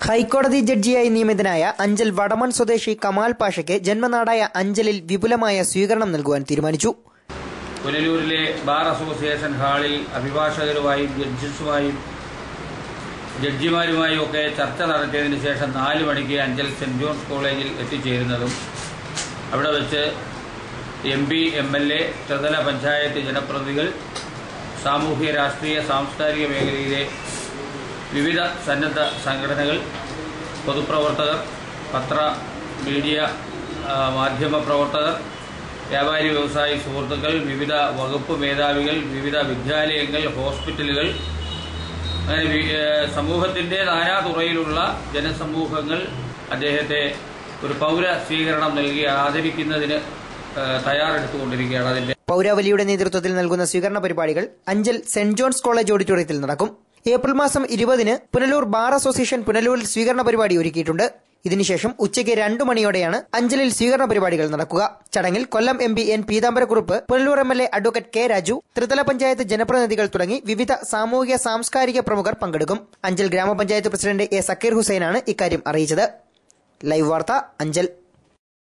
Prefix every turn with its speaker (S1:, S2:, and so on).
S1: ഹൈക്കോടതി ജഡ്ജിയായി നിയമിതനായ അഞ്ചൽ വടമൺ സ്വദേശി കമാൽ പാഷയ്ക്ക് ജന്മനാടായ അഞ്ചലിൽ വിപുലമായ സ്വീകരണം നൽകുവാൻ തീരുമാനിച്ചു.
S2: പുനലൂരിലെ ബാർ അസോസിയേഷൻ ഹാളിൽ അഭിഭാഷകരുമായും ജഡ്ജിമാരുമായും ഒക്കെ ചർച്ച നടത്തിയതിനു ശേഷം 4 മണിക്ക് അഞ്ചൽ സെന്റ് ജോൺസ് കോളേജിൽ എത്തിച്ചേരുന്നതും അവിടെ വെച്ച് MP, MLA, ത്രിതല പഞ്ചായത്ത് ജനപ്രതിനിധികൾ, സാമൂഹ്യ രാഷ്ട്രീയ സാംസ്കാരിക മേഖലയിലെ വിവിധ സന്നദ്ധ സംഘടനകൾ, പൊതുപ്രവർത്തകർ, പത്ര മീഡിയ മാധ്യമ പ്രവർത്തകർ, വ്യാപാരി വ്യവസായി സുഹൃത്തുക്കൾ, വിവിധ വകുപ്പ് മേധാവികൾ, വിവിധ വിദ്യാലയങ്ങൾ, ഹോസ്പിറ്റലുകൾ, അങ്ങനെ സമൂഹത്തിൻ്റെ നാനാതുറയിലുള്ള ജനസമൂഹങ്ങൾ അദ്ദേഹത്തെ ഒരു പൗര സ്വീകരണം നൽകി ആദരിക്കുന്നതിന് തയ്യാറെടുത്തുകൊണ്ടിരിക്കുകയാണ്. അതിന്റെ
S1: പൗരാവലിയുടെ നേതൃത്വത്തിൽ നൽകുന്ന സ്വീകരണ പരിപാടികൾ അഞ്ചൽ സെന്റ് ജോൺസ് കോളേജ് ഓഡിറ്റോറിയത്തിൽ നടക്കും. ഏപ്രിൽ മാസം 20-ന് പുനലൂർ ബാർ അസോസിയേഷൻ പുനലൂരിൽ സ്വീകരണ പരിപാടി ഒരുക്കിയിട്ടുണ്ട്. ഇതിനുശേഷം ഉച്ചയ്ക്ക് 2 മണിയോടെയാണ് അഞ്ചലിൽ സ്വീകരണ പരിപാടികൾ നടക്കുക. ചടങ്ങിൽ കൊല്ലം MP N Peethambara Kurup, Punalur MLA advocate K Raju, ത്രിതല പഞ്ചായത്ത് ജനപ്രതിനിധികൾ തുടങ്ങി വിവിധ സാമൂഹിക സാംസ്കാരിക പ്രമുഖർ പങ്കെടുക്കും. അഞ്ചൽ ഗ്രാമപഞ്ചായത്ത് പ്രസിഡന്റ് A സക്കീർ ഹുസൈനാണ് ഇക്കാര്യം അറിയിച്ചത്. ലൈവ് വാർത്ത, അഞ്ചൽ.